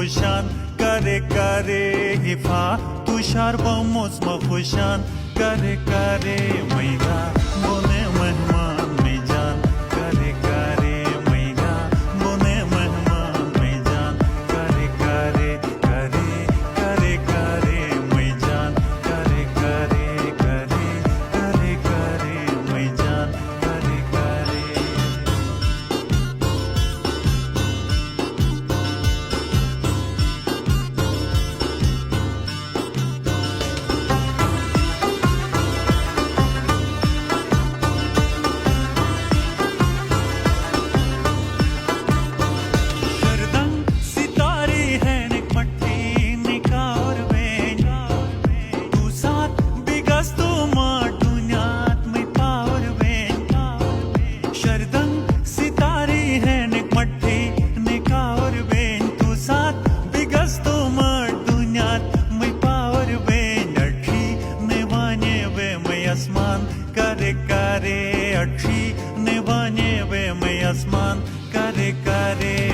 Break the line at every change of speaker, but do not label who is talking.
खुशान करे करे हिफा तुषार मोसम खुशान करे करे मैगा बोने मेहमान में जान करे करे मैगा बोने मेहमान में जान करे करे करे करे करे मैं जान करे करे करे करे करे मैं जान करे करे आसमान करे करे अच्छी निभाने वे मैं आसमान करे करे